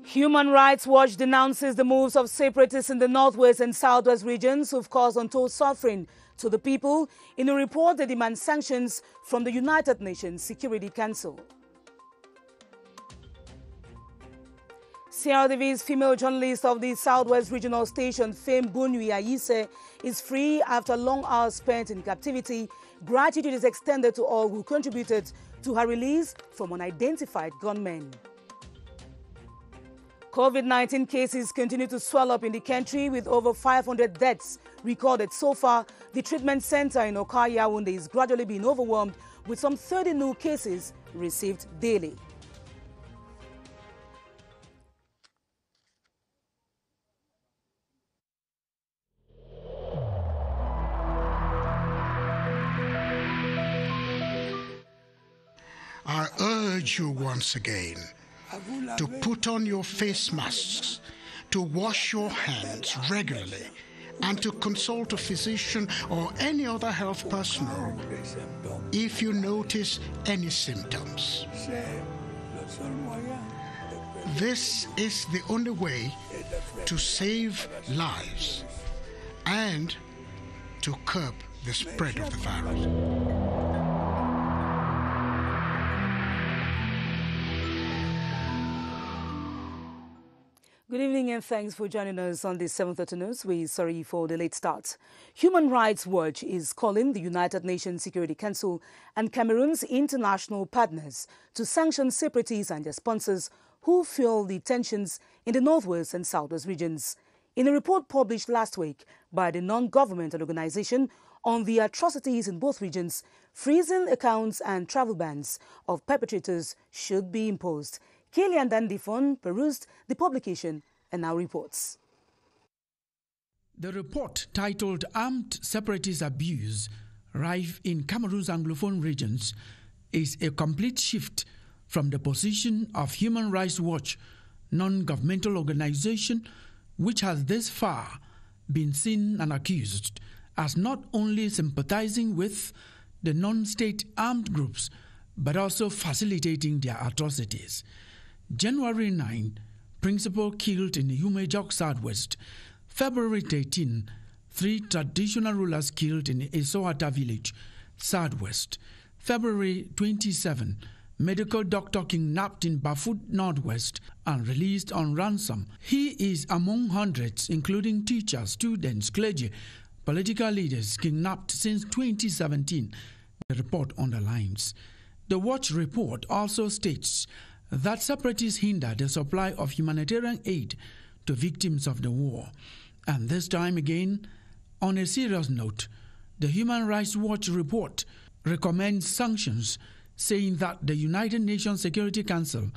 Human Rights Watch denounces the moves of separatists in the northwest and southwest regions who've caused untold suffering to the people. In a report, they demand sanctions from the United Nations Security Council. CRTV's female journalist of the Southwest Regional Station, Fame Bunui Ayise, is free after long hours spent in captivity. Gratitude is extended to all who contributed to her release from unidentified gunmen. COVID-19 cases continue to swell up in the country with over 500 deaths recorded so far. The treatment center in Okaya-Yaoundé is gradually being overwhelmed with some 30 new cases received daily. I urge you once again to put on your face masks, to wash your hands regularly, and to consult a physician or any other health personnel if you notice any symptoms. This is the only way to save lives and to curb the spread of the virus. Good evening and thanks for joining us on this 7:30 news. We're sorry for the late start. Human Rights Watch is calling the United Nations Security Council and Cameroon's international partners to sanction separatists and their sponsors who fuel the tensions in the northwest and southwest regions. In a report published last week by the non-governmental organization on the atrocities in both regions, freezing accounts and travel bans of perpetrators should be imposed. Killian Dandifon perused the publication and now reports. The report, titled Armed Separatist Abuse Rife in Cameroon's Anglophone Regions, is a complete shift from the position of Human Rights Watch, non-governmental organization, which has thus far been seen and accused as not only sympathizing with the non-state armed groups, but also facilitating their atrocities. January 9, principal killed in Umejok Southwest. February 13, 3 traditional rulers killed in Esoata village, Southwest. February 27, medical doctor kidnapped in Bafut Northwest and released on ransom. He is among hundreds, including teachers, students, clergy, political leaders kidnapped since 2017, the report underlines. The Watch report also states that separatists hinder the supply of humanitarian aid to victims of the war. And this time again, on a serious note, the Human Rights Watch report recommends sanctions, saying that the United Nations Security Council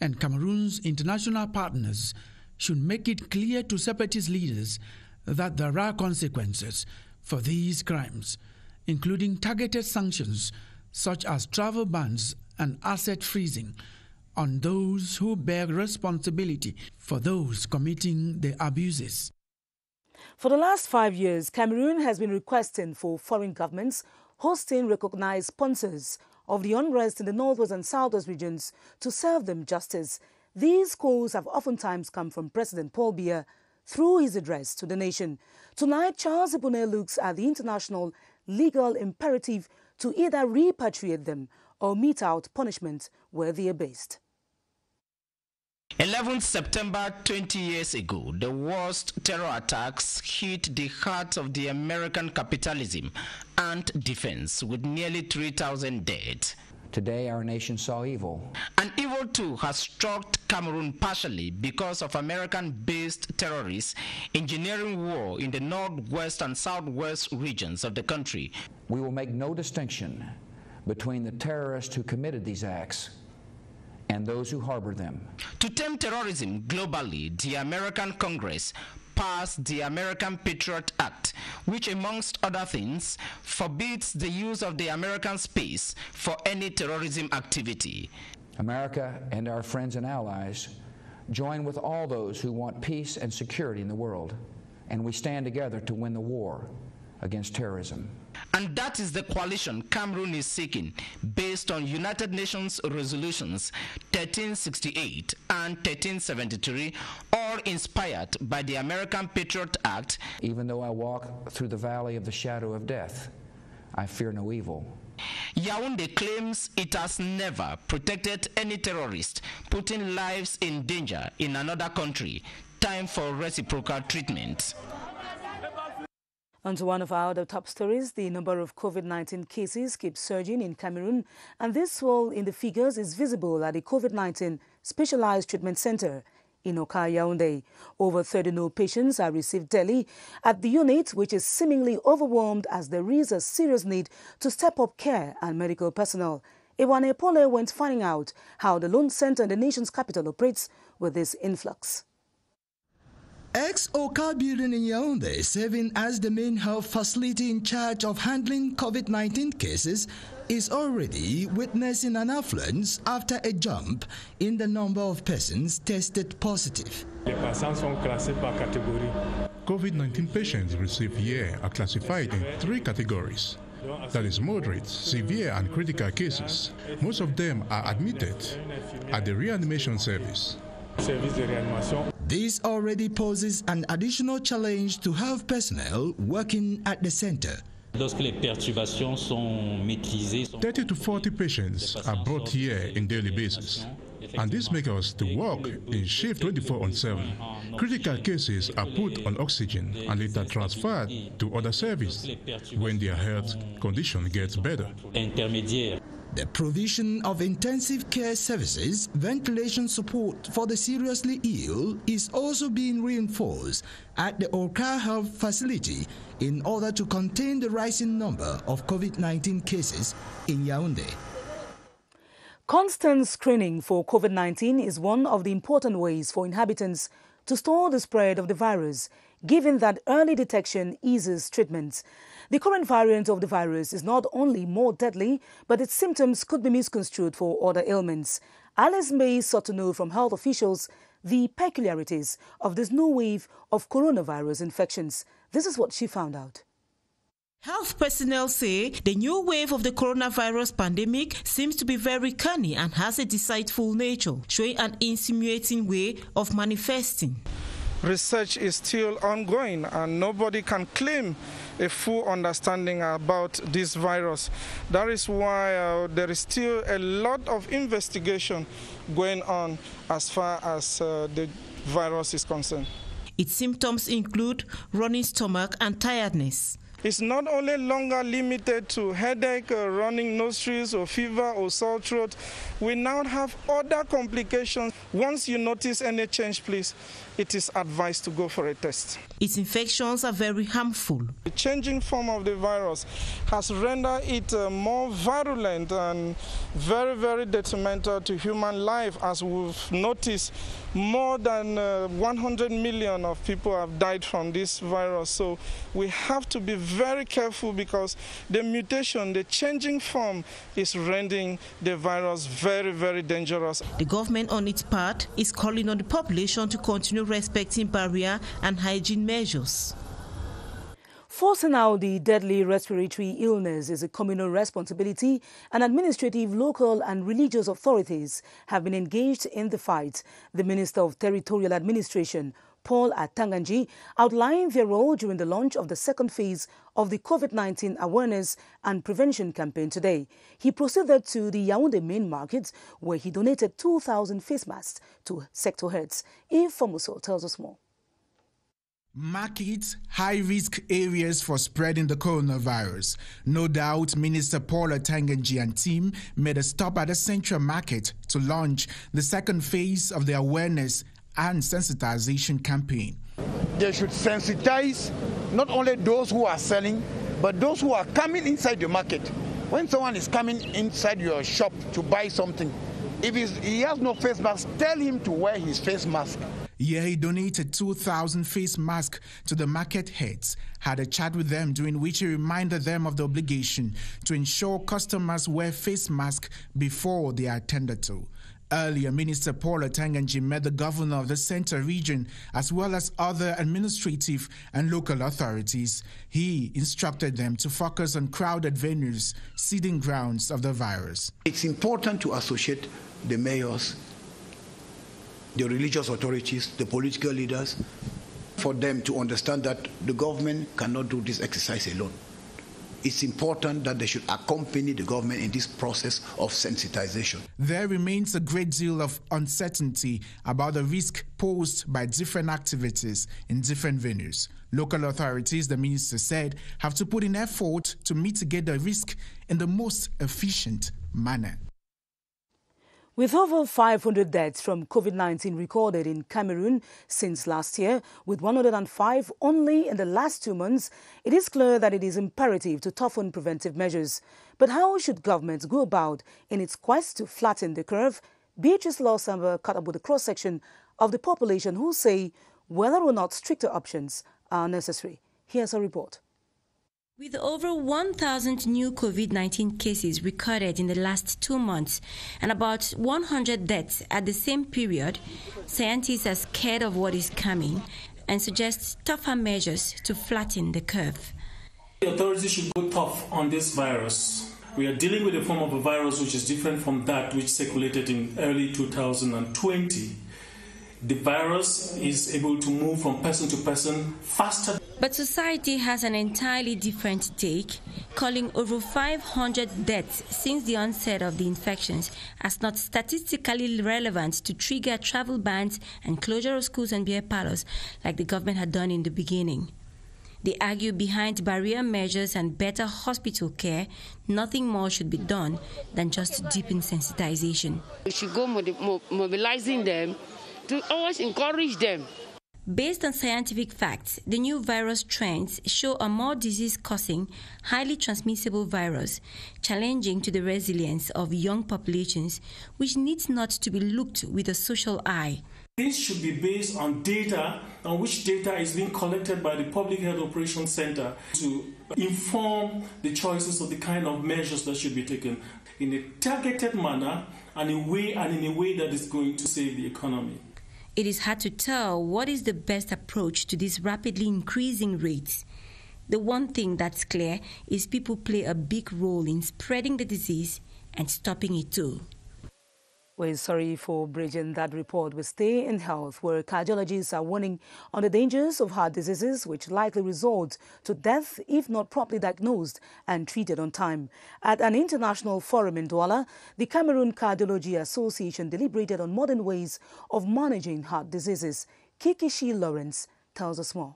and Cameroon's international partners should make it clear to separatist leaders that there are consequences for these crimes, including targeted sanctions such as travel bans and asset freezing on those who bear responsibility for those committing the abuses. For the last 5 years, Cameroon has been requesting for foreign governments hosting recognized sponsors of the unrest in the northwest and southwest regions to serve them justice. These calls have oftentimes come from President Paul Biya through his address to the nation. Tonight, Charles Ibune looks at the international legal imperative to either repatriate them or mete out punishment where they are based. 11th September 20 years ago, the worst terror attacks hit the heart of the American capitalism and defense with nearly 3,000 dead. Today our nation saw evil. And evil too has struck Cameroon partially because of American-based terrorists engineering war in the northwest and southwest regions of the country. We will make no distinction between the terrorists who committed these acts and those who harbor them. To tame terrorism globally, the American Congress passed the American Patriot Act, which, amongst other things, forbids the use of the American space for any terrorism activity. America and our friends and allies join with all those who want peace and security in the world, and we stand together to win the war against terrorism. And that is the coalition Cameroon is seeking, based on United Nations resolutions 1368 and 1373, all inspired by the American Patriot Act. Even though I walk through the valley of the shadow of death, I fear no evil. Yaoundé claims it has never protected any terrorist putting lives in danger in another country. Time for reciprocal treatment. On to one of our other top stories, the number of COVID-19 cases keeps surging in Cameroon, and this swell in the figures is visible at the COVID-19 Specialized Treatment Center in Oka, Yaoundé. Over 30 new patients are received daily at the unit, which is seemingly overwhelmed as there is a serious need to step up care and medical personnel. Ewane Pole went finding out how the lone center in the nation's capital operates with this influx. Ex-Oka building in Yaoundé, serving as the main health facility in charge of handling COVID-19 cases, is already witnessing an affluence after a jump in the number of persons tested positive. COVID-19 patients received here are classified in 3 categories. That is moderate, severe and critical cases. Most of them are admitted at the reanimation service. This already poses an additional challenge to health personnel working at the center. 30 to 40 patients are brought here in daily basis, and this makes us to work in shift 24/7. Critical cases are put on oxygen and later transferred to other services when their health condition gets better. The provision of intensive care services, ventilation support for the seriously ill is also being reinforced at the Oka Health Facility in order to contain the rising number of COVID-19 cases in Yaoundé. Constant screening for COVID-19 is one of the important ways for inhabitants to stall the spread of the virus, given that early detection eases treatment. The current variant of the virus is not only more deadly, but its symptoms could be misconstrued for other ailments. Alice May sought to know from health officials the peculiarities of this new wave of coronavirus infections. This is what she found out. Health personnel say the new wave of the coronavirus pandemic seems to be very canny and has a deceitful nature, showing an insinuating way of manifesting. Research is still ongoing and nobody can claim a full understanding about this virus. That is why there is still a lot of investigation going on as far as the virus is concerned. Its symptoms include running stomach and tiredness. It's not only longer limited to headache, running nostrils, or fever, or sore throat. We now have other complications. Once you notice any change, please, it is advised to go for a test. Its infections are very harmful. The changing form of the virus has rendered it more virulent and very, very detrimental to human life. As we've noticed, more than 100 million of people have died from this virus. So we have to be very careful because the mutation, the changing form, is rendering the virus very, very dangerous. The government, on its part, is calling on the population to continue respecting barrier and hygiene measures. Forcing out the deadly respiratory illness is a communal responsibility, and administrative, local and religious authorities have been engaged in the fight. The Minister of Territorial Administration, Paul Atanganji, outlined their role during the launch of the second phase of the COVID-19 awareness and prevention campaign today. He proceeded to the Yaoundé main market, where he donated 2,000 face masks to sector heads. Eve Fomuso tells us more. Markets, high-risk areas for spreading the coronavirus. No doubt, Minister Paul Atanganji and team made a stop at the Central Market to launch the second phase of the awareness and sensitization campaign. They should sensitize not only those who are selling, but those who are coming inside the market. When someone is coming inside your shop to buy something, if he has no face mask, tell him to wear his face mask. Yeah, he donated 2,000 face masks to the market heads, had a chat with them, during which he reminded them of the obligation to ensure customers wear face masks before they are attended to. Earlier, Minister Paul Otanganji met the governor of the Central Region as well as other administrative and local authorities. He instructed them to focus on crowded venues, seeding grounds of the virus. It's important to associate the mayors, the religious authorities, the political leaders, for them to understand that the government cannot do this exercise alone. It's important that they should accompany the government in this process of sensitization. There remains a great deal of uncertainty about the risk posed by different activities in different venues. Local authorities, the minister said, have to put in effort to mitigate the risk in the most efficient manner. With over 500 deaths from COVID-19 recorded in Cameroon since last year, with 105 only in the last 2 months, it is clear that it is imperative to toughen preventive measures. But how should government go about in its quest to flatten the curve? Beatrice Lawsamber cut up with a cross-section of the population who say whether or not stricter options are necessary. Here's a report. With over 1,000 new COVID-19 cases recorded in the last 2 months and about 100 deaths at the same period, scientists are scared of what is coming and suggest tougher measures to flatten the curve. The authorities should go tough on this virus. We are dealing with a form of a virus which is different from that which circulated in early 2020. The virus is able to move from person to person faster. But society has an entirely different take, calling over 500 deaths since the onset of the infections as not statistically relevant to trigger travel bans and closure of schools and beer parlors like the government had done in the beginning. They argue behind barrier measures and better hospital care, nothing more should be done than just deepen sensitization. We should go mobilizing them to always encourage them. Based on scientific facts, the new virus strains show a more disease-causing, highly transmissible virus, challenging to the resilience of young populations, which needs not to be looked with a social eye. This should be based on data, on which data is being collected by the Public Health Operations Center to inform the choices of the kind of measures that should be taken in a targeted manner and in a way that is going to save the economy. It is hard to tell what is the best approach to these rapidly increasing rates. The one thing that's clear is people play a big role in spreading the disease and stopping it too. We're sorry for bridging that report. We stay in health, where cardiologists are warning on the dangers of heart diseases, which likely result to death if not properly diagnosed and treated on time. At an international forum in Douala, the Cameroon Cardiology Association deliberated on modern ways of managing heart diseases. Kikishi Lawrence tells us more.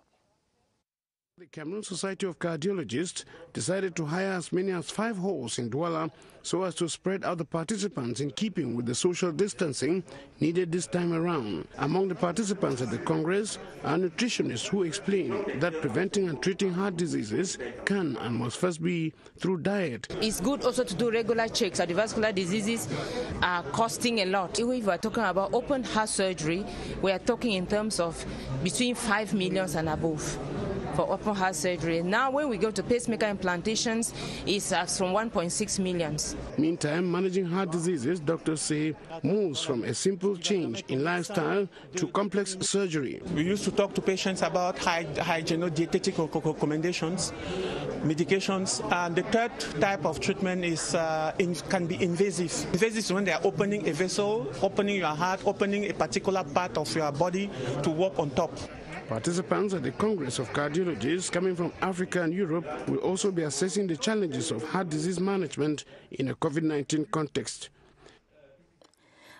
The Cameroon Society of Cardiologists decided to hire as many as 5 halls in Douala so as to spread out the participants in keeping with the social distancing needed this time around. Among the participants at the Congress are nutritionists who explain that preventing and treating heart diseases can and must first be through diet. It's good also to do regular checks. Cardiovascular diseases are costing a lot. Even if we're talking about open heart surgery, we are talking in terms of between 5 million and above. For open heart surgery. Now when we go to pacemaker implantations, it's from 1.6 million. Meantime, managing heart diseases, doctors say, moves from a simple change in lifestyle to complex surgery. We used to talk to patients about hygieno-dietetic recommendations, medications, and the third type of treatment is can be invasive. Invasive is when they are opening a vessel, opening your heart, opening a particular part of your body to work on top. Participants at the Congress of Cardiologists coming from Africa and Europe will also be assessing the challenges of heart disease management in a COVID-19 context.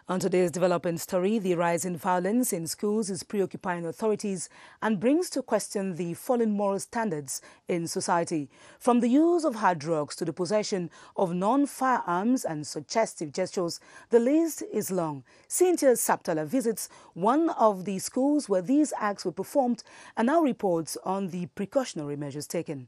On today's developing story, the rise in violence in schools is preoccupying authorities and brings to question the fallen moral standards in society. From the use of hard drugs to the possession of non-firearms and suggestive gestures, the list is long. Cynthia Saptala visits one of the schools where these acts were performed and now reports on the precautionary measures taken.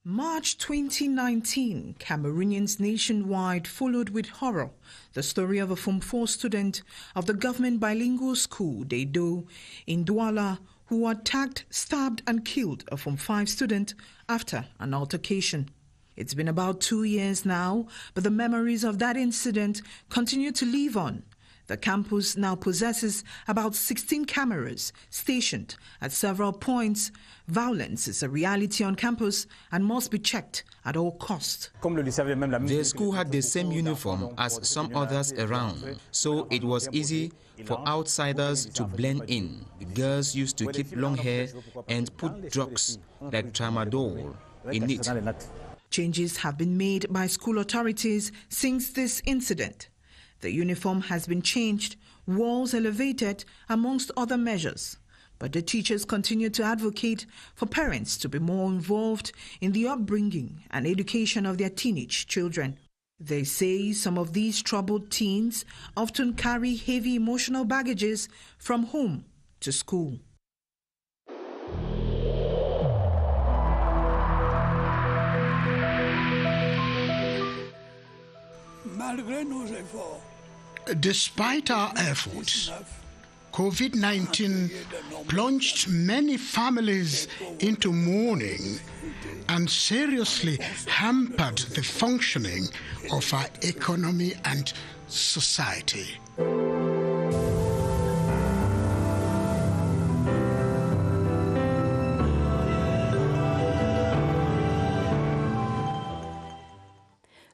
March 2019, Cameroonians nationwide followed with horror the story of a Form 4 student of the government bilingual school, Vidéo, in Douala, who attacked, stabbed and killed a Form 5 student after an altercation. It's been about 2 years now, but the memories of that incident continue to live on. The campus now possesses about 16 cameras stationed at several points. Violence is a reality on campus and must be checked at all costs. The school had the same uniform as some others around, so it was easy for outsiders to blend in. The girls used to keep long hair and put drugs like tramadol in it. Changes have been made by school authorities since this incident. The uniform has been changed, walls elevated, amongst other measures. But the teachers continue to advocate for parents to be more involved in the upbringing and education of their teenage children. They say some of these troubled teens often carry heavy emotional baggages from home to school. Despite our efforts, COVID-19 plunged many families into mourning and seriously hampered the functioning of our economy and society.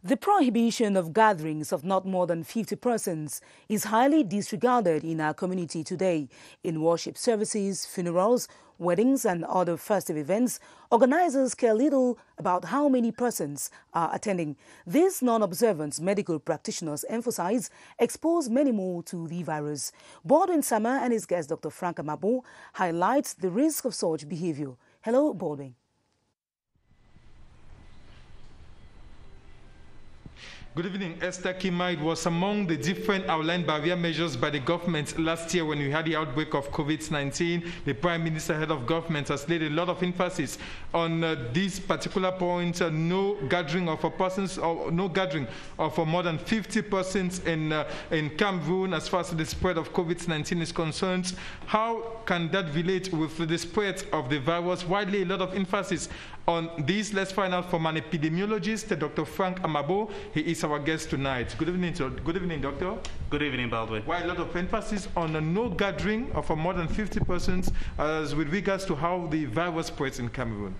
The prohibition of gatherings of not more than 50 persons is highly disregarded in our community today. In worship services, funerals, weddings and other festive events, organizers care little about how many persons are attending. These non-observant medical practitioners emphasize expose many more to the virus. Baldwin Sama and his guest Dr. Frank Amabo highlights the risk of such behavior. Hello, Baldwin. Good evening, Esther Kima. It was among the different outlined barrier measures by the government last year when we had the outbreak of COVID-19. The Prime Minister, head of government, has laid a lot of emphasis on this particular point: no gathering of persons, or no gathering of more than 50 persons in Cameroon as far as the spread of COVID-19 is concerned. How can that relate with the spread of the virus? Widely, a lot of emphasis on this. Let's find out from an epidemiologist, Dr. Frank Amabo. He is our guest tonight. Good evening, doctor. Good evening, Baldwin. Why a lot of emphasis on no gathering of more than 50 persons as with regards to how the virus spreads in Cameroon?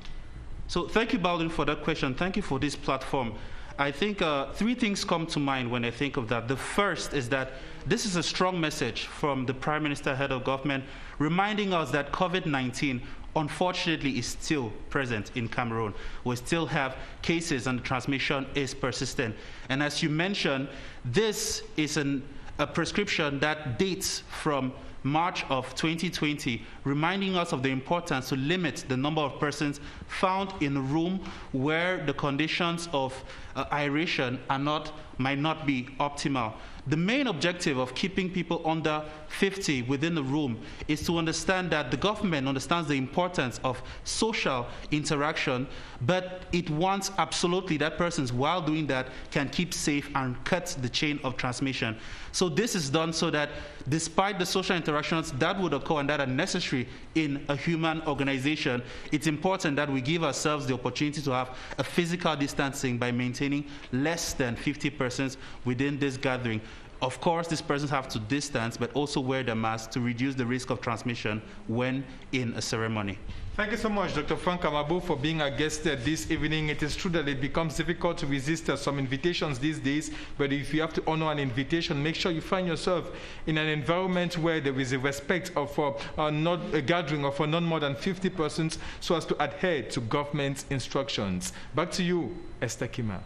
So thank you, Baldwin, for that question. Thank you for this platform. I think three things come to mind when I think of that. The first is that this is a strong message from the Prime Minister, head of government, reminding us that COVID-19 unfortunately is still present in Cameroon. We still have cases and the transmission is persistent. And as you mentioned, this is a prescription that dates from March of 2020, reminding us of the importance to limit the number of persons found in a room where the conditions of aeration might not be optimal. The main objective of keeping people under 50 within the room is to understand that the government understands the importance of social interaction, but it wants absolutely that persons, while doing that, can keep safe and cut the chain of transmission. So this is done so that despite the social interactions that would occur and that are necessary in a human organization, it's important that we give ourselves the opportunity to have a physical distancing by maintaining less than 50 persons within this gathering. Of course, these persons have to distance, but also wear the mask to reduce the risk of transmission when in a ceremony. Thank you so much, Dr. Frank Amabo, for being our guest this evening. It is true that it becomes difficult to resist some invitations these days, but if you have to honor an invitation, make sure you find yourself in an environment where there is a respect of not a gathering of non more than 50 persons, so as to adhere to government instructions. Back to you, Esther Kima.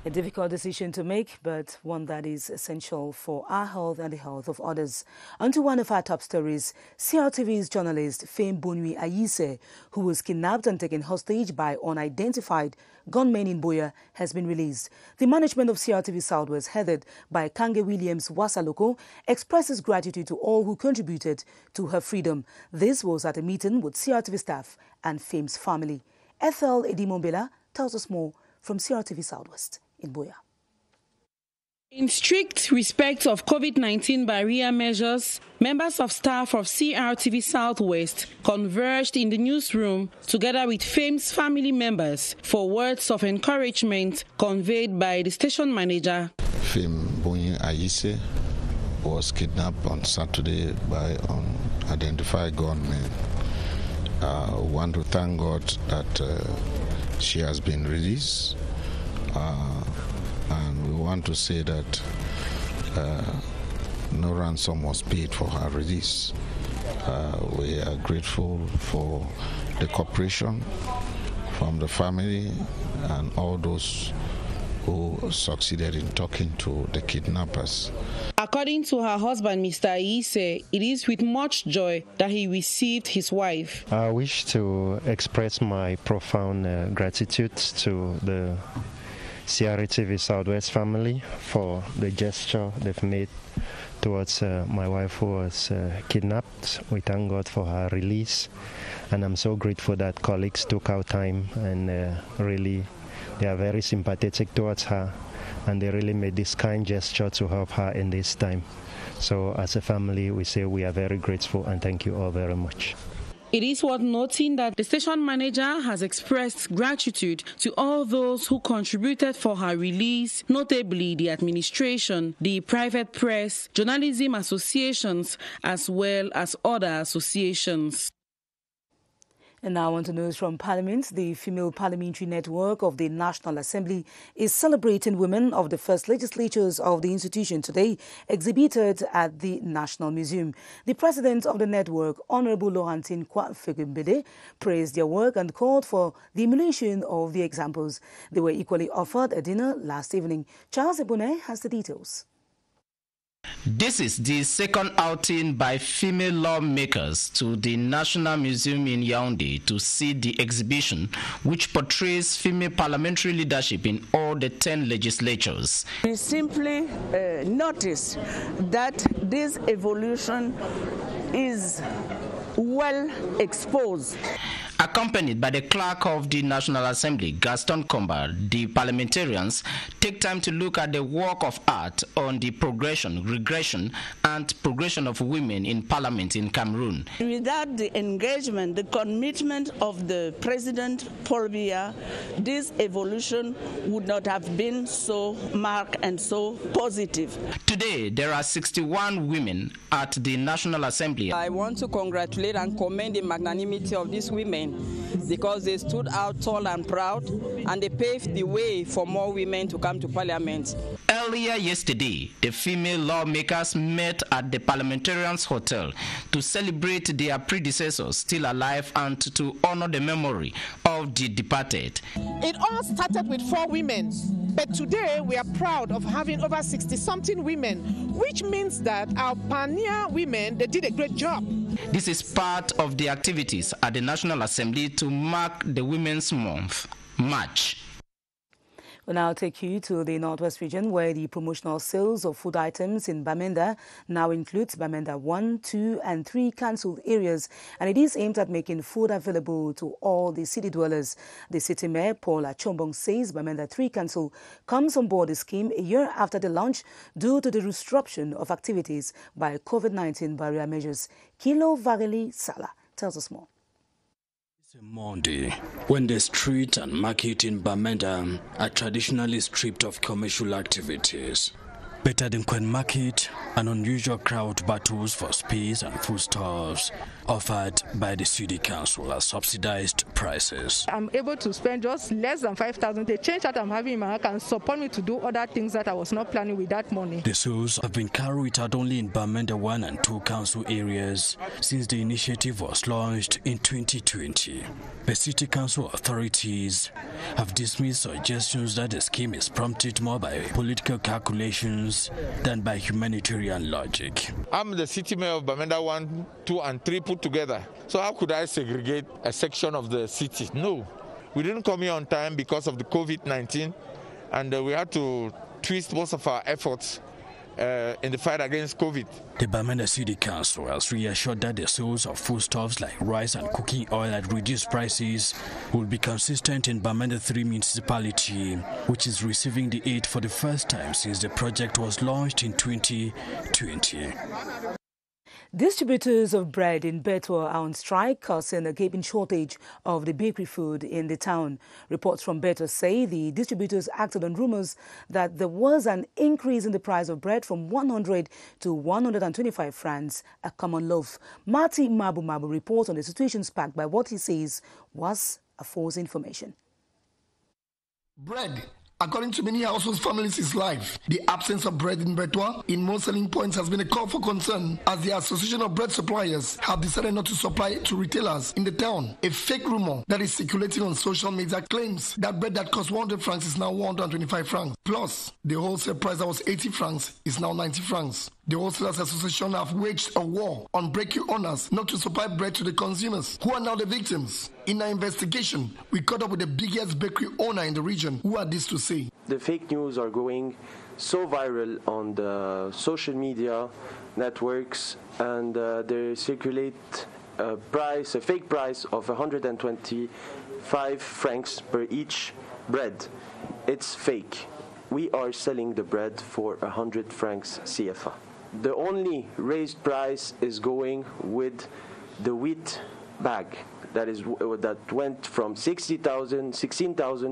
A difficult decision to make, but one that is essential for our health and the health of others. Onto one of our top stories, CRTV's journalist Fame Bonui Ayise, who was kidnapped and taken hostage by unidentified gunmen in Boya, has been released. The management of CRTV Southwest, headed by Kange Williams Wasaloko, expresses gratitude to all who contributed to her freedom. This was at a meeting with CRTV staff and Fame's family. Ethel Edimombela tells us more from CRTV Southwest in Boya. In strict respect of COVID-19 barrier measures, members of staff of CRTV Southwest converged in the newsroom together with Fame's family members for words of encouragement conveyed by the station manager. Fame Boyin Ayise was kidnapped on Saturday by unidentified gunmen. We want to thank God that she has been released. And we want to say that no ransom was paid for her release. We are grateful for the cooperation from the family and all those who succeeded in talking to the kidnappers. According to her husband, Mr. Ayise, it is with much joy that he received his wife. I wish to express my profound gratitude to the CRTV Southwest family for the gesture they've made towards my wife who was kidnapped. We thank God for her release, and I'm so grateful that colleagues took out time and really they are very sympathetic towards her, and they really made this kind gesture to help her in this time. So as a family, we say we are very grateful and thank you all very much. It is worth noting that the station manager has expressed gratitude to all those who contributed for her release, notably the administration, the private press, journalism associations, as well as other associations. And now on to news from Parliament. The Female Parliamentary Network of the National Assembly is celebrating women of the first legislatures of the institution today, exhibited at the National Museum. The president of the network, Honorable Laurentine Kwafegumbede, praised their work and called for the emulation of the examples. They were equally offered a dinner last evening. Charles Ebune has the details. This is the second outing by female lawmakers to the National Museum in Yaoundé to see the exhibition, which portrays female parliamentary leadership in all the 10 legislatures. We simply notice that this evolution is well exposed. Accompanied by the clerk of the National Assembly, Gaston Komba, the parliamentarians take time to look at the work of art on the progression, regression, and progression of women in parliament in Cameroon. Without the engagement, the commitment of the President Paul Biya, this evolution would not have been so marked and so positive. Today, there are 61 women at the National Assembly. I want to congratulate and commend the magnanimity of these women, because they stood out tall and proud and they paved the way for more women to come to Parliament. Earlier yesterday, the female lawmakers met at the Parliamentarians' Hotel to celebrate their predecessors still alive and to honor the memory of the departed. It all started with 4 women, but today we are proud of having over 60-something women, which means that our pioneer women, they did a great job. This is part of the activities at the National Assembly to mark the Women's Month, March. We'll now take you to the Northwest region, where the promotional sales of food items in Bamenda now includes Bamenda 1, 2 and 3 cancelled areas, and it is aimed at making food available to all the city dwellers. The city mayor, Paul Achombong, says Bamenda 3 Council comes on board the scheme a year after the launch due to the disruption of activities by COVID-19 barrier measures. Kilo Vareli Sala tells us more. It's a Monday when the street and market in Bamenda are traditionally stripped of commercial activities. Better than Quen Market, an unusual crowd battles for space and foodstuffs offered by the city council at subsidized prices. I'm able to spend just less than 5,000. The change that I'm having in my account support me to do other things that I was not planning with that money. The sales have been carried out only in Bamenda 1 and 2 council areas since the initiative was launched in 2020. The city council authorities have dismissed suggestions that the scheme is prompted more by political calculations than by humanitarian logic. I'm the city mayor of Bamenda 1, 2 and 3 put together. So how could I segregate a section of the city? No. We didn't come here on time because of the COVID-19, and we had to twist most of our efforts in the fight against COVID. The Bamenda City Council has reassured that the sales of foodstuffs like rice and cooking oil at reduced prices will be consistent in Bamenda 3 municipality, which is receiving the aid for the first time since the project was launched in 2020. Distributors of bread in Betua are on strike, causing a gaping shortage of the bakery food in the town. Reports from Betua say the distributors acted on rumors that there was an increase in the price of bread from 100 to 125 francs, a common loaf. Marty Mabu reports on the situation sparked by what he says was a false information. Bread, according to many household families, is life. The absence of bread in Betua in most selling points has been a call for concern, as the Association of Bread Suppliers have decided not to supply to retailers in the town. A fake rumor that is circulating on social media claims that bread that costs 100 francs is now 125 francs. Plus, the wholesale price that was 80 francs is now 90 francs. The Wholesalers Association have waged a war on bakery owners not to supply bread to the consumers, who are now the victims. In our investigation, we caught up with the biggest bakery owner in the region, who had this to say. The fake news are going so viral on the social media networks, and they circulate a fake price of 125 francs per each bread. It's fake. We are selling the bread for 100 francs CFA. The only raised price is going with the wheat bag. That went from 16,000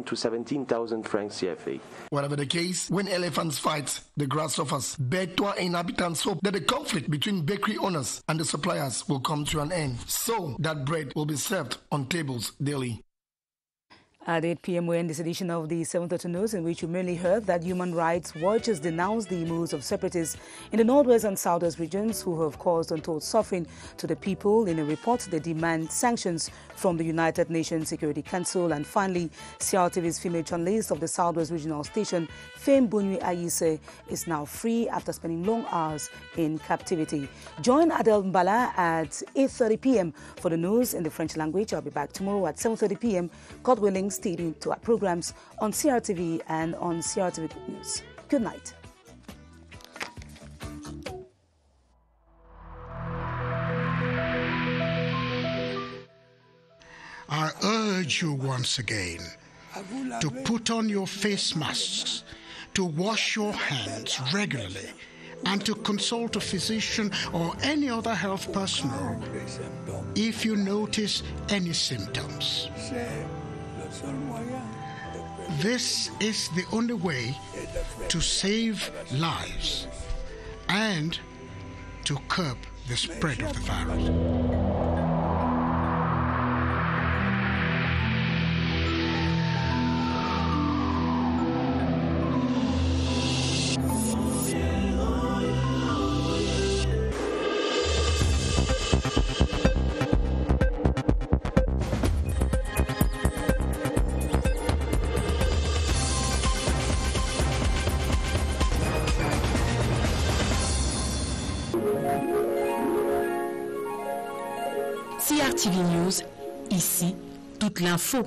to 17,000 francs CFA. Whatever the case, when elephants fight, the grass suffers. Betua inhabitants hope that the conflict between bakery owners and the suppliers will come to an end, so that bread will be served on tables daily. At 8 p.m. we end this edition of the 7:30 News, in which you mainly heard that Human Rights Watch has denounced the moves of separatists in the northwest and southwest regions who have caused untold suffering to the people. In a report, they demand sanctions from the United Nations Security Council. And finally, CRTV's female journalist of the southwest regional station, Fame Bunyi Ayise, is now free after spending long hours in captivity. Join Adel Mbala at 8:30 p.m. for the news in the French language. I'll be back tomorrow at 7:30 p.m. God willing. Stay tuned to our programs on CRTV and on CRTV News. Good night. I urge you once again to put on your face masks, to wash your hands regularly, and to consult a physician or any other health personnel if you notice any symptoms. This is the only way to save lives and to curb the spread of the virus. CRTV News, ici, toute l'info.